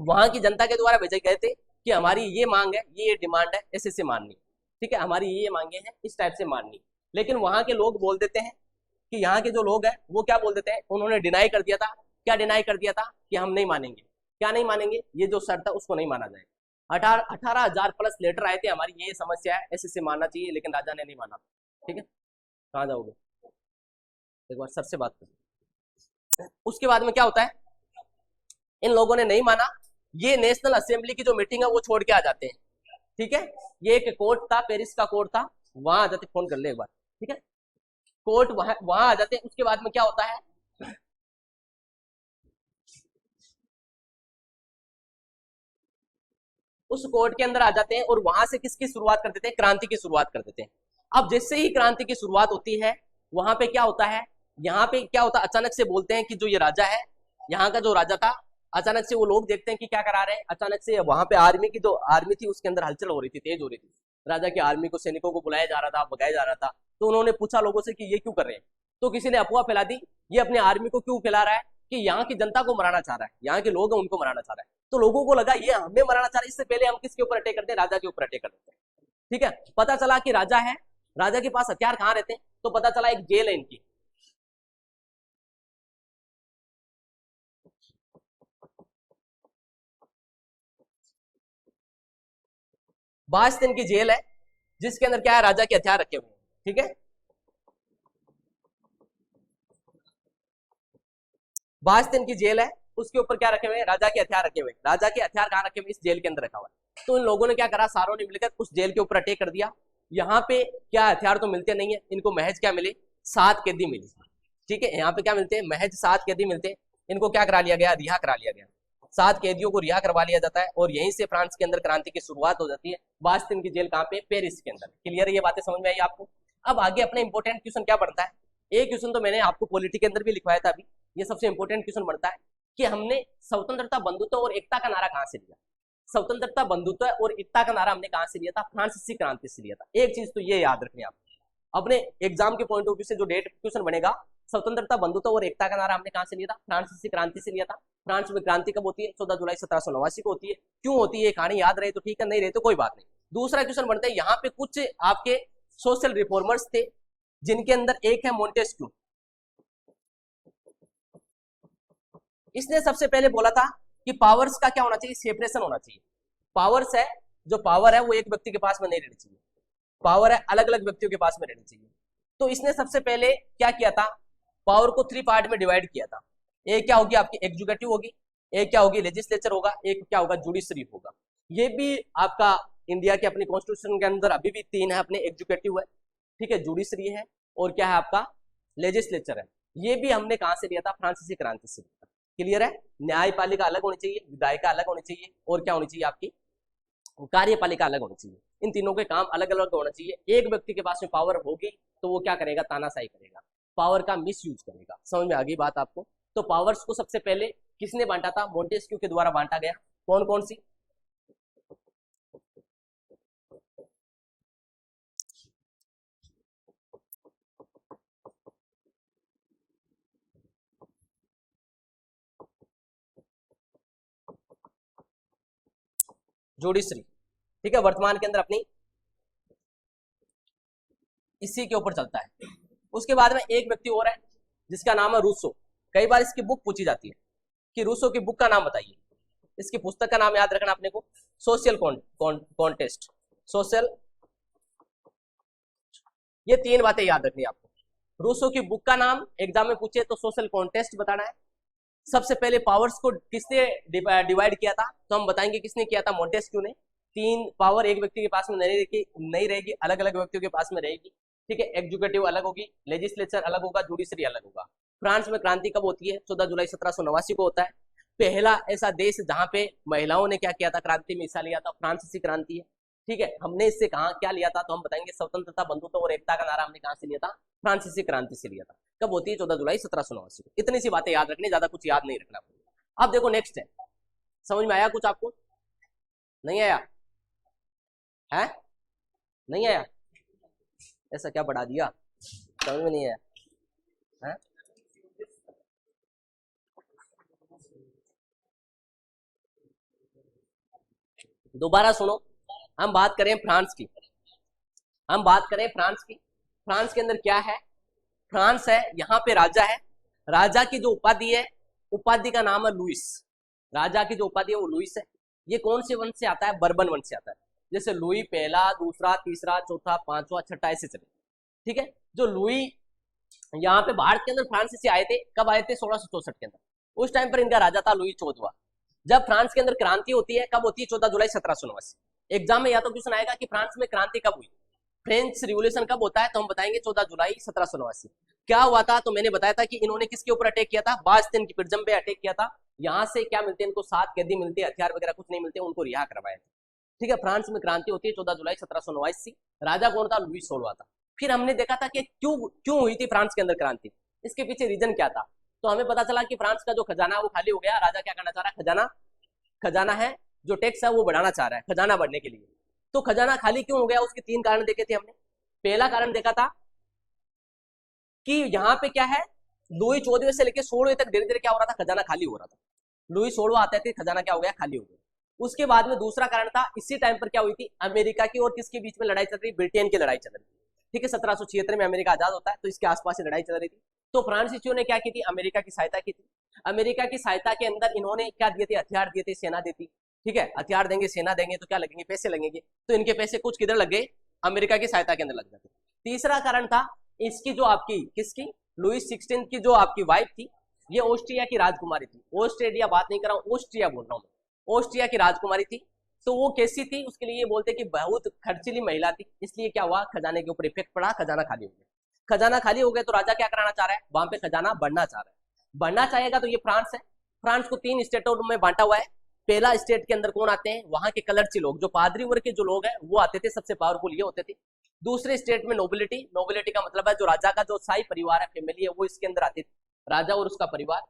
वहां की जनता के द्वारा भेजे गए थे कि हमारी ये मांग है, ये डिमांड है, ऐसे से माननी। ठीक है, हमारी ये मांगे हैं, इस टाइप से माननी। लेकिन वहां के लोग बोल देते हैं कि यहाँ के जो लोग हैं वो क्या बोल देते हैं, उन्होंने डिनाई कर दिया था। क्या डिनाई कर दिया था? कि हम नहीं मानेंगे। क्या नहीं मानेंगे? ये जो शर्त है उसको नहीं माना जाएगा। 18,000 प्लस लेटर आए थे, हमारी ये समस्या है, ऐसे से मानना चाहिए, लेकिन राजा ने नहीं माना। ठीक है, कहाँ जाओगे? एक बार सर से बात करो। उसके बाद में क्या होता है, इन लोगों ने नहीं माना, ये नेशनल असेंबली की जो मीटिंग है वो छोड़ के आ जाते हैं। ठीक है, ये एक कोर्ट था, पेरिस का कोर्ट था, वहां आ जाते, फोन कर ले एक बार। ठीक है, कोर्ट वहां आ जाते हैं। उसके बाद में क्या होता है, उस कोर्ट के अंदर आ जाते हैं और वहां से किसकी शुरुआत कर देते हैं? क्रांति की शुरुआत कर देते हैं। अब जैसे ही क्रांति की शुरुआत होती है, वहां पे क्या होता है, यहाँ पे क्या होता है, अचानक से बोलते हैं कि जो ये राजा है, यहाँ का जो राजा था, अचानक से वो लोग देखते हैं कि क्या करा रहे हैं। अचानक से वहां पे आर्मी की जो आर्मी थी उसके अंदर हलचल हो रही थी, तेज हो रही थी। राजा की आर्मी को, सैनिकों को बुलाया जा रहा था, भगाया जा रहा था। तो उन्होंने पूछा लोगों से कि ये क्यों कर रहे हैं? तो किसी ने अफवाह फैला दी, ये अपने आर्मी को क्यों फैला रहा है कि यहाँ की जनता को मराना चाह रहा है, यहाँ के लोग हैं उनको मराना चाह रहा है। तो लोगों को लगा ये हमें मराना चाह रहा है, इससे पहले हम किसके ऊपर अटैक करते हैं? राजा के ऊपर अटैक कर देते हैं। ठीक है, पता चला कि राजा है, राजा के पास हथियार कहाँ रहते हैं? तो पता चला एक जेल है इनकी। 22 दिन की जेल है, जिसके अंदर क्या है, राजा के हथियार रखे हुए हैं। ठीक है, 22 दिन की जेल है, उसके ऊपर क्या रखे हुए हैं? राजा के हथियार रखे हुए हैं। राजा के हथियार कहाँ रखे हुए? इस जेल के अंदर रखा हुआ है। तो इन लोगों ने क्या करा, सारों ने मिलकर उस जेल के ऊपर अटैक कर दिया। यहाँ पे क्या हथियार तो मिलते नहीं है इनको, महज क्या मिले? 7 कैदी मिली। ठीक है, यहाँ पे क्या मिलते हैं? महज 7 कैदी मिलते हैं। इनको क्या करा लिया गया? रिहा करा लिया गया। 7 कैदियों को रिहा करवा लिया जाता है और यहीं से फ्रांस के अंदर क्रांति की शुरुआत हो जाती है। 22 दिन की जेल कहाँ पे? पेरिस के अंदर। क्लियर है? ये बातें समझ में आई आपको? अब आगे अपना इंपॉर्टेंट क्वेश्चन क्या बनता है, एक क्वेश्चन तो मैंने आपको पॉलिटी के अंदर भी लिखवाया था अभी, ये सबसे इंपॉर्टेंट क्वेश्चन बनता है कि हमने स्वतंत्रता, बंधुत्व और एकता का नारा कहां से लिया? स्वतंत्रता, बंधुत्व और एकता का नारा हमने कहां से लिया था? फ्रांसीसी क्रांति से लिया था। एक चीज तो ये याद रखनी आप अपने एग्जाम के पॉइंट ऑफ व्यू से, जो डेट क्वेश्चन बनेगा, स्वतंत्रता, बंधुत्व और एकता का नारा हमने कहां से लिया था? फ्रांसीसी क्रांति से लिया था। फ्रांस में क्रांति कब होती है? 14 जुलाई 1789 को होती है। क्यों होती है? कहानी याद रहे तो ठीक है, नहीं रहे तो कोई बात नहीं। दूसरा क्वेश्चन बनता है, यहाँ पे कुछ आपके सोशल रिफॉर्मर्स थे, जिनके अंदर एक है मोंटेस्क्यू। इसने सबसे पहले बोला था कि पावर्स का क्या होना चाहिए? सेपरेशन होना चाहिए। पावर्स है, जो पावर है वो एक व्यक्ति के पास में नहीं रहनी चाहिए, पावर है अलग अलग व्यक्तियों के पास में रहनी चाहिए। तो इसने सबसे पहले क्या किया था? पावर को 3 पार्ट में डिवाइड किया था। एक क्या होगी आपकी? एग्जीक्यूटिव होगी, एक क्या होगी? लेजिस्लेचर होगा, एक क्या होगा? जुडिशरी होगा। ये भी आपका इंडिया के अपनी कॉन्स्टिट्यूशन के अंदर अभी भी 3 है अपने, एग्जीक्यूटिव है, ठीक है, जुडिशरी है, और क्या है आपका? लेजिस्लेचर है। ये भी हमने कहां से लिया था? फ्रांसीसी क्रांति से। क्लियर है? न्यायपालिका अलग होनी चाहिए, विधायिका अलग होनी चाहिए, और क्या होनी चाहिए आपकी? कार्यपालिका अलग होनी चाहिए। इन तीनों के काम अलग अलग होना चाहिए। एक व्यक्ति के पास में पावर होगी तो वो क्या करेगा? तानाशाही करेगा, पावर का मिस यूज करेगा। समझ में आ गई बात आपको? तो पावर्स को सबसे पहले किसने बांटा था? मोंटेस्क्यू के द्वारा बांटा गया। कौन कौन सी? जुडिशरी। ठीक है, वर्तमान के अंदर अपनी इसी के ऊपर चलता है। उसके बाद में एक व्यक्ति और है जिसका नाम है रूसो। कई बार इसकी बुक पूछी जाती है कि रूसो की बुक का नाम बताइए। इसकी पुस्तक का नाम याद रखना अपने को, सोशल कॉन्टेस्ट, सोशल। ये 3 बातें याद रखनी है आपको। रूसो की बुक का नाम एग्जाम में पूछे तो सोशल कॉन्टेस्ट बताना है। सबसे पहले पावर्स को किसने डिवाइड किया था? तो हम बताएंगे किसने किया था? मोंटेस्क्यू ने। 3 पावर एक व्यक्ति के पास में नहीं रहेगी, अलग अलग व्यक्तियों के पास में रहेगी। ठीक है, एग्जीक्यूटिव अलग होगी, लेजिस्लेचर अलग होगा, जुडिशरी अलग होगा। फ्रांस में क्रांति कब होती है? 14 जुलाई 1789 को होता है। पहला ऐसा देश जहां पे महिलाओं ने क्या किया था, क्रांति में हिस्सा लिया था, फ्रांसीसी क्रांति है। ठीक है, हमने इससे कहा क्या लिया था, तो हम बताएंगे स्वतंत्रता, बंधुत्व और एकता का नारा हमने कहां से लिया था, फ्रांसीसी क्रांति से लिया था। कब होती है, 14 जुलाई 1789 को। इतनी सी बातें याद रखनी, ज्यादा कुछ याद नहीं रखना। अब देखो नेक्स्ट है, समझ में आया कुछ आपको, नहीं आया है, नहीं आया, ऐसा क्या बढ़ा दिया, समझ में नहीं आया है? दोबारा सुनो, हम बात करें फ्रांस की, हम बात करें फ्रांस की। फ्रांस के अंदर क्या है, फ्रांस है, यहाँ पे राजा है, राजा की जो उपाधि है, उपाधि का नाम है लुइस, राजा की जो उपाधि है वो लुइस है। ये कौन से वंश से आता है, बर्बन वंश से आता है। जैसे लुई पहला, दूसरा, तीसरा, चौथा, पांचवा, छठा, ऐसे चले। ठीक है, जो लुई यहाँ पे भारत के अंदर फ्रांस से आए थे, कब आए थे, 1664 के अंदर। उस टाइम पर इनका राजा था लुई 14वां। जब फ्रांस के अंदर क्रांति होती है, कब होती है, 14 जुलाई 1789। एग्जाम में या तो क्वेश्चन आएगा कि फ्रांस में क्रांति कब हुई, फ्रेंच रिवोल्यूशन कब होता है, तो हम बताएंगे 14 जुलाई 1789। क्या हुआ था, तो मैंने बताया था कि इन्होंने किसके ऊपर अटैक किया था, बास्तिन की प्रिजम पे अटैक किया था। यहाँ से क्या मिलते हैं इनको, 7 कैदी मिलते हैं, हथियार वगैरह कुछ नहीं मिलते, उनको रिहा करवाया था। ठीक है, फ्रांस में क्रांति होती है 14 जुलाई 1789। राजा कौन था, लुई 16वां था। फिर हमने देखा था कि क्यों क्यों हुई थी फ्रांस के अंदर क्रांति, इसके पीछे रीजन क्या था। तो हमें पता चला कि फ्रांस का जो खजाना है वो खाली हो गया। राजा क्या करना चाह रहा है, खजाना, खजाना है जो टैक्स है वो बढ़ाना चाह रहा है, खजाना बढ़ने के लिए। तो खजाना खाली क्यों हो गया, उसके 3 कारण देखे थे हमने। पहला कारण देखा था कि यहाँ पे क्या है, लुई 14वें से लेकर 16वें तक धीरे धीरे क्या हो रहा था, खजाना खाली हो रहा था। लुई 16वां आते थे, खजाना क्या हो गया, खाली हो गया। उसके बाद में दूसरा कारण था, इसी टाइम पर क्या हुई थी, अमेरिका की और किसके बीच में लड़ाई चल रही, ब्रिटेन की लड़ाई चल रही थी। ठीक है, 1776 में अमेरिका आजाद होता है, तो इसके आसपास से लड़ाई चल रही थी। तो फ्रांसीसियों ने क्या की थी, अमेरिका की सहायता की थी। अमेरिका की सहायता के अंदर इन्होंने क्या दिए थे, हथियार दिए थे, सेना देती। ठीक है, हथियार देंगे, सेना देंगे, तो क्या लगेंगे, पैसे लगेंगे। तो इनके पैसे कुछ किधर लग गए, अमेरिका की सहायता के अंदर लग जाते। तीसरा कारण था इसकी जो आपकी, किसकी, लुईस 16 की जो आपकी वाइफ थी, ये ऑस्ट्रिया की राजकुमारी थी। ऑस्ट्रेलिया बात नहीं कर रहा हूँ, ऑस्ट्रिया बोल रहा हूँ, ऑस्ट्रिया की राजकुमारी थी। तो वो कैसी थी, उसके लिए ये बोलते कि बहुत खर्चीली महिला थी, इसलिए क्या हुआ, खजाने के ऊपर इफेक्ट पड़ा, खजाना खाली हो गया। खजाना खाली हो गया तो राजा क्या कराना चाह रहा है, वहां पे खजाना बढ़ना चाह रहा है। बढ़ना चाहेगा तो ये फ्रांस है, फ्रांस को 3 स्टेटों में बांटा हुआ है। पहला स्टेट के अंदर कौन आते हैं, वहां के कलरची लोग, जो पादरी वर्ग के जो लोग हैं वो आते थे, सबसे पावरफुल ये होते थे। दूसरे स्टेट में नोबिलिटी, नोबिलिटी का मतलब है जो राजा का जो शाही परिवार है, फैमिली है, वो इसके अंदर आती थी, राजा और उसका परिवार।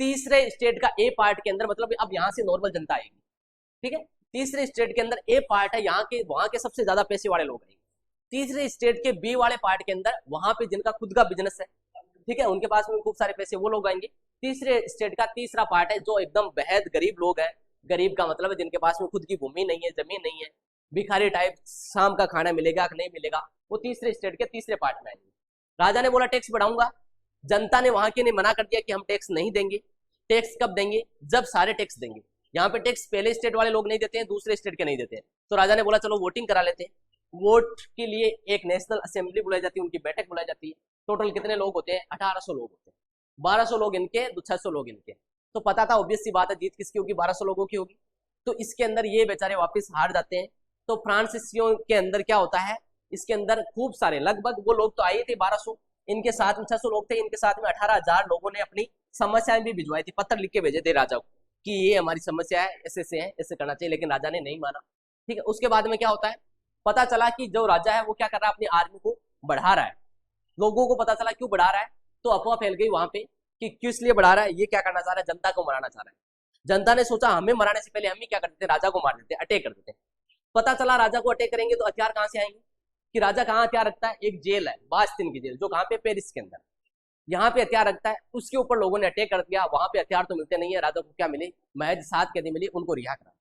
तीसरे स्टेट का ए पार्ट के अंदर, मतलब अब यहाँ से नॉर्मल जनता आएगी। ठीक है, तीसरे स्टेट के अंदर ए पार्ट है, यहाँ के वहां के सबसे ज्यादा पैसे वाले लोग आएंगे। तीसरे स्टेट के बी वाले पार्ट के अंदर, वहां पे जिनका खुद का बिजनेस है, ठीक है, उनके पास में खूब सारे पैसे, वो लोग आएंगे। तीसरे स्टेट का तीसरा पार्ट है जो एकदम बेहद गरीब लोग हैं, गरीब का मतलब है जिनके पास में खुद की भूमि नहीं है, जमीन नहीं है, भिखारी टाइप, शाम का खाना मिलेगा कि नहीं मिलेगा, वो तीसरे स्टेट के तीसरे पार्ट में आएंगे। राजा ने बोला टैक्स बढ़ाऊंगा, जनता ने वहां के ने मना कर दिया कि हम टैक्स नहीं देंगे। टैक्स कब देंगे, जब सारे टैक्स देंगे। यहाँ पे टैक्स पहले स्टेट वाले लोग नहीं देते हैं, दूसरे स्टेट के नहीं देते हैं। तो राजा ने बोला चलो वोटिंग करा लेते हैं। वोट के लिए एक नेशनल असेंबली बुलाई जाती है, उनकी बैठक बुलाई जाती है। टोटल कितने लोग होते हैं, 1800 लोग होते हैं। 1200 लोग इनके, 600 लोग इनके। तो पता था ऑब्वियस सी बात है, जीत किसकी होगी, 1200 लोगों की होगी। तो इसके अंदर ये बेचारे वापस हार जाते हैं। तो फ्रांसीसियों के अंदर क्या होता है, इसके अंदर खूब सारे, लगभग वो लोग तो आए थे 1200, इनके साथ में 600 लोग थे, इनके साथ में 18,000 लोगों ने अपनी समस्याएं भी भिजवाई थी, पत्र लिख के भेजे थे राजा को कि ये हमारी समस्या है, ऐसे से है, ऐसे करना चाहिए, लेकिन राजा ने नहीं माना। ठीक है, उसके बाद में क्या होता है, पता चला कि जो राजा है वो क्या कर रहा है, अपनी आर्मी को बढ़ा रहा है। लोगों को पता चला क्यों बढ़ा रहा है, तो अफवाह फैल गई वहां पे कि किस लिए बढ़ा रहा है, ये क्या करना चाह रहा है, जनता को मराना चाह रहा है। जनता ने सोचा हमें मराने से पहले हम ही क्या कर देते, राजा को मार देते, अटैक कर देते। पता चला राजा को अटैक करेंगे तो हथियार कहां से आएंगे, कि राजा कहाँ हथियार रखता है, एक जेल है बास्तिन की जेल, जो कहाँ पे, पेरिस के अंदर, यहाँ पे हथियार रखता है। उसके ऊपर लोगों ने अटैक कर दिया, वहां पे हथियार तो मिलते नहीं है, राजा को क्या मिले, महज 7 कैदी मिली, उनको रिहा करा।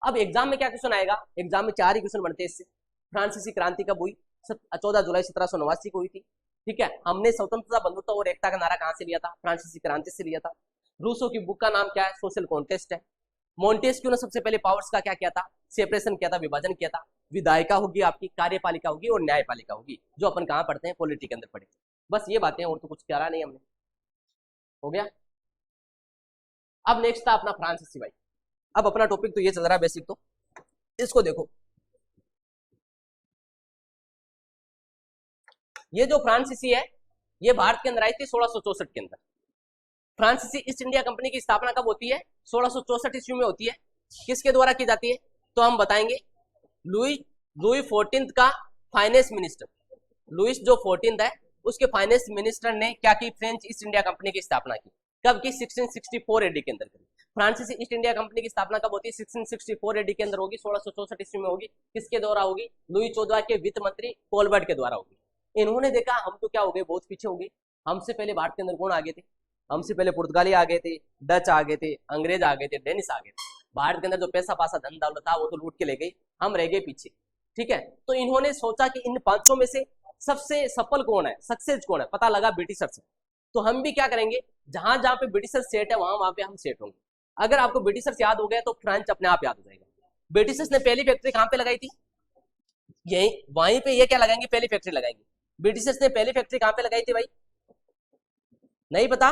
अब एग्जाम में क्या क्वेश्चन आएगा, एग्जाम में 4 ही क्वेश्चन बनते हैं इससे। फ्रांसीसी क्रांति कब हुई, 14 जुलाई 1789 को हुई थी। ठीक है, हमने स्वतंत्रता, बंधुत्व और एकता का नारा कहां से लिया था, फ्रांसीसी क्रांति से लिया था। रूसो की बुक का नाम क्या है, सोशल कॉन्टेस्ट है। मोंटेस्क्यू ने सबसे पहले पावर्स का क्या किया था, सेपरेशन किया था, विभाजन किया था। विधायिका होगी आपकी, कार्यपालिका होगी और न्यायपालिका होगी, जो अपन कहाँ पढ़ते हैं, पॉलिटी के अंदर पढ़े। बस ये बातें, और तो कुछ करा नहीं हमने, हो गया। अब नेक्स्ट था अपना फ्रांसीसी भाई। अब अपना टॉपिक तो ये चल रहा है बेसिक, तो इसको देखो। ये जो फ्रांसीसी है, ये भारत के अंदर आई थी 1664 के अंदर। फ्रांसीसी ईस्ट इंडिया कंपनी की स्थापना कब होती है? 1664 ईस्वी में होती है। किसके द्वारा की जाती है? तो हम बताएंगे लुई लुई 14 का फाइनेंस मिनिस्टर, लुइस जो 14 है उसके फाइनेंस मिनिस्टर ने क्या की? फ्रेंच ईस्ट इंडिया कंपनी की स्थापना की। कब की? 1664 एडी के अंदर करी। फ्रांसीसी ईस्ट इंडिया कंपनी की स्थापना कब होती है? 1664 एडी के अंदर होगी, 1664 ईस्वी में होगी। किसके द्वारा होगी? लुई 14 के वित्त मंत्री कोलबर्ट के द्वारा होगी। इन्होंने देखा हम तो क्या हो गए, बहुत पीछे हो गए, हमसे पहले भारत के अंदर कौन आ गए थे? हमसे पहले पुर्तगाली आ गए थे, डच आ गए थे, अंग्रेज आ गए थे, डेनिस आ गए थे। भारत के अंदर जो पैसा पासा धन दौलत था वो तो लूट के ले गई, हम रह गए पीछे। ठीक है, तो इन्होंने सोचा कि इन 500 में से सबसे सफल कौन है, सक्सेस कौन है, पता लगा ब्रिटिशर से। तो हम भी क्या करेंगे, जहां जहां पे ब्रिटिशर सेट है वहां वहां पे हम सेट होंगे। अगर आपको ब्रिटिशर्स याद हो गया तो फ्रेंच अपने आप याद हो जाएगा। ब्रिटिशर्स ने पहली फैक्ट्री कहां पे लगाई थी? यही वहीं पे ये क्या लगाएंगे? पहली फैक्ट्री लगाएंगे। ब्रिटिशर्स ने पहली फैक्ट्री कहां पे लगाई थी भाई? नहीं पता?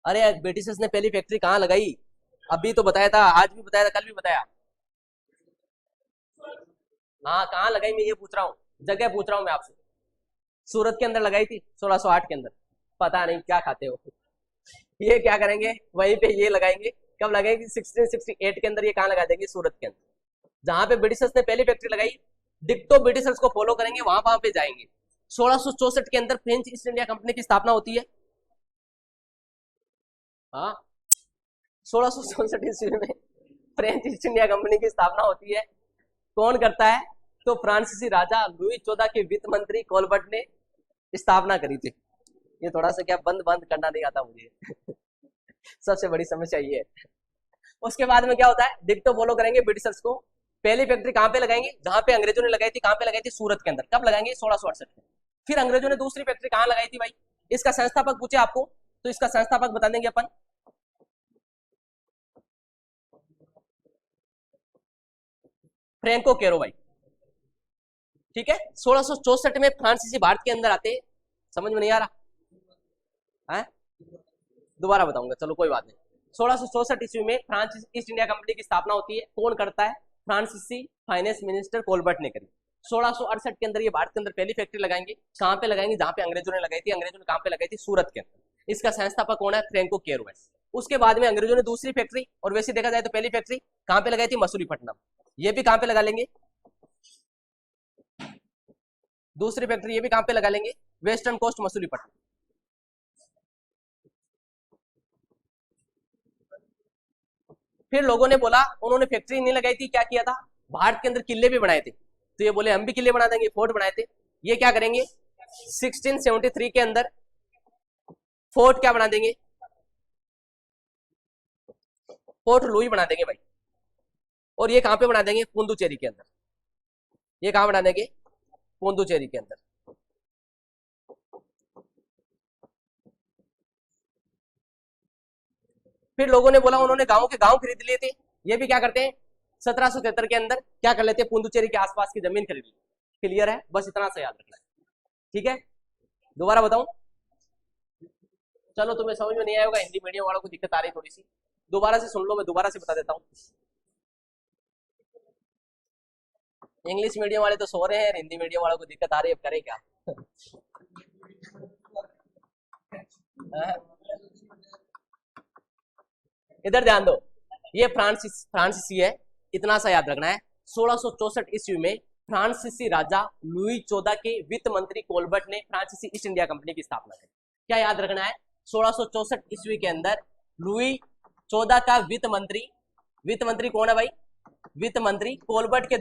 अरे ब्रिटिशर्स ने पहली फैक्ट्री कहां लगाई? अभी तो बताया था, आज भी बताया था, कल भी बताया। हाँ कहां लगाई मैं ये पूछ रहा हूँ, जगह पूछ रहा हूँ मैं आपसे। सूरत के अंदर लगाई थी 1608 के अंदर। पता नहीं क्या खाते हो। ये क्या करेंगे, वहीं पे ये लगाएंगे। कब लगाएंगे? 1668 के अंदर। ये कहां लगा देंगे? सूरत के अंदर, जहां पे ब्रिटिशर्स ने पहली फैक्ट्री लगाई। डिक्टो ब्रिटिशर्स को फॉलो करेंगे, वहां वहां पे जाएंगे। 1664 के अंदर फ्रेंच ईस्ट इंडिया कंपनी की स्थापना होती है। हाँ 1664 ईस्वी में फ्रेंच ईस्ट इंडिया कंपनी की स्थापना होती है। कौन करता है? तो फ्रांसीसी राजा लुई 14 के वित्त मंत्री कोलबर्ट ने स्थापना करी थी। ये थोड़ा सा क्या बंद बंद करना नहीं आता मुझे। सबसे बड़ी समस्या ये है। उसके बाद में क्या होता है? डिक्टो फॉलो करेंगे ब्रिटिशर्स को। पहली फैक्ट्री कहां पे लगाएंगे? जहां पे अंग्रेजों ने लगाई थी। कहां पे लगाई थी? सूरत के अंदर। कब लगाएंगे? 1668 में। फिर अंग्रेजों ने दूसरी फैक्ट्री कहां लगाई थी भाई? इसका संस्थापक पूछे आपको तो इसका संस्थापक बता देंगे अपन, फ्रैंको केरो भाई। ठीक है, 1664 में फ्रांसीसी भारत के अंदर आते। समझ में नहीं आ रहा है? दोबारा बताऊंगा, चलो कोई बात नहीं। 1664 ईस्वी में फ्रांस ईस्ट इंडिया कंपनी की स्थापना होती है। कौन करता है? फ्रांसीसी फाइनेंस मिनिस्टर कोलबर्ट ने करी। 1668 के अंदर ये भारत के अंदर पहली फैक्ट्री लगाएंगे। कहां पे लगाएंगे? जहां पे अंग्रेजों ने लगाई थी। अंग्रेजों ने कहां पे लगाई थी? सूरत के अंदर। इसका संस्थापक कौन है? फ्रैंको केरो है। उसके बाद में अंग्रेजों ने दूसरी फैक्ट्री, और वैसे देखा जाए तो पहली फैक्ट्री कहां पे लगाई थी? मसूलीपट्टनम। ये भी कहां पे लगा लेंगे? दूसरी फैक्ट्री ये भी कहां पे लगा लेंगे? Western coast Masulipatnam. फिर लोगों ने बोला, उन्होंने फैक्ट्री नहीं लगाई थी, क्या किया था? भारत के अंदर किले भी बनाए थे। तो ये बोले हम भी किले बना देंगे, फोर्ट बनाए थे। ये क्या करेंगे? 1673 के अंदर फोर्ट क्या बना देंगे? फोर्ट लुई बना देंगे भाई। और ये कहां पे बना देंगे? पुंदुचेरी के अंदर। ये कहां बना देंगे? पुंदुचेरी के अंदर। फिर लोगों ने बोला, उन्होंने गांव के गांव खरीद लिए थे। ये भी क्या करते हैं? 1773 के अंदर क्या कर लेते हैं? पुंदुचेरी के आसपास की जमीन खरीद ली। क्लियर है? बस इतना सा याद रखना है। ठीक है, दोबारा बताऊं? चलो तुम्हें समझ में नहीं आया होगा, हिंदी मीडियम वालों को दिक्कत आ रही थोड़ी सी। दोबारा से सुन लो, मैं दोबारा से बता देता हूँ। इंग्लिश मीडियम वाले तो सो रहे हैं, हिंदी मीडियम वालों को दिक्कत आ रही है, अब करें क्या? इधर ध्यान दो, ये फ्रांसीसी है, इतना सा याद रखना है। 1664 ईस्वी में फ्रांसीसी राजा लुई 14 के वित्त मंत्री कोलबर्ट ने फ्रांसीसी ईस्ट इंडिया कंपनी की स्थापना की। क्या याद रखना है? 1664 ईस्वी के अंदर लुई 14 का वित्त मंत्री कौन है भाई? वित्त मंत्री कोलबर्ट के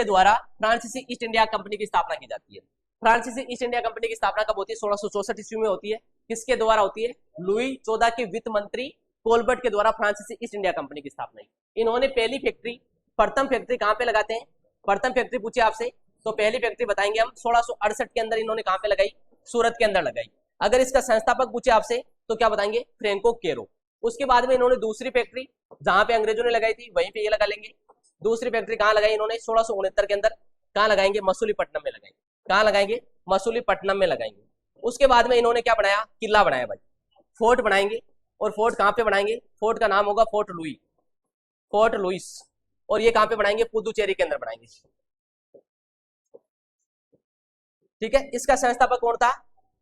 द्वारा फ्रांसीसी ईस्ट इंडिया कंपनी की स्थापना की जाती है। फ्रांसीसी ईस्ट इंडिया कंपनी की स्थापना कब होती है? 1664 ईस्वी में होती है। किसके द्वारा होती है? लुई 14 के वित्त मंत्री कोलबर्ट के द्वारा फ्रांसीसी ईस्ट इंडिया कंपनी की स्थापना की। इन्होंने पहली फैक्ट्री, प्रथम फैक्ट्री कहां पे लगाते हैं? प्रथम फैक्ट्री पूछे आपसे तो पहली फैक्ट्री बताएंगे हम 1668 के अंदर। इन्होंने कहां पे लगाई? सूरत के अंदर लगाई। अगर इसका संस्थापक पूछे आपसे तो क्या बताएंगे? फ्रैंको केरो। उसके बाद में इन्होंने दूसरी फैक्ट्री जहां पे अंग्रेजों ने लगाई थी वहीं पे ये लगा लेंगे। दूसरी फैक्ट्री कहां लगाई इन्होंने? 1669 के अंदर। कहां लगाएंगे? मसूलीपट्टनम में लगाएंगे। कहां लगाएंगे? मसूलीपट्टनम में लगाएंगे। उसके बाद में इन्होंने क्या बनाया? किला बनाया भाई, फोर्ट बनाएंगे। और फोर्ट कहां पे बनाएंगे? फोर्ट का नाम होगा फोर्ट लुइस। और ये कहां पे बनाएंगे? पुदुचेरी के अंदर बनाएंगे। ठीक है, इसका संस्थापक कौन था?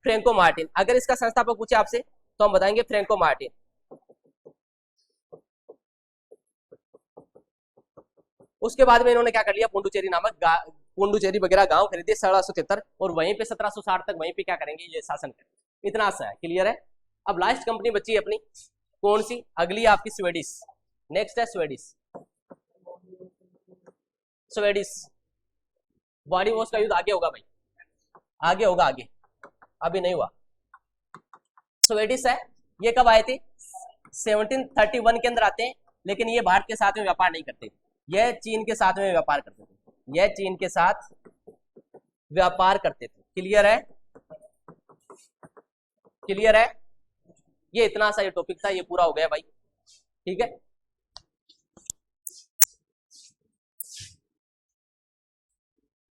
Franco Martin. अगर इसका संस्थापक पूछे आपसे तो हम बताएंगे फ्रैंको मार्टिन। उसके बाद में इन्होंने क्या कर लिया, पुंडुचेरी नामक पुंडुचेरी वगैरह गांव खरीदे 1673 और वहीं पे 1760 तक वहीं पे क्या करेंगे, ये शासन करेंगे। इतना सा है, क्लियर है। अब लास्ट कंपनी बची है अपनी, कौन सी, अगली आपकी स्वीडिश। नेक्स्ट है स्वीडिश। स्वीडिश बॉडी वॉश का युद्ध आगे होगा भाई, आगे होगा, आगे अभी नहीं हुआ। स्वीडिश है, ये कब आए थे, 1731 के अंदर आते हैं, लेकिन ये भारत के साथ में व्यापार नहीं करते, यह चीन के साथ में व्यापार करते थे, यह चीन के साथ व्यापार करते थे। क्लियर है, क्लियर है। ये इतना सा ये टॉपिक था, ये पूरा हो गया भाई, ठीक है।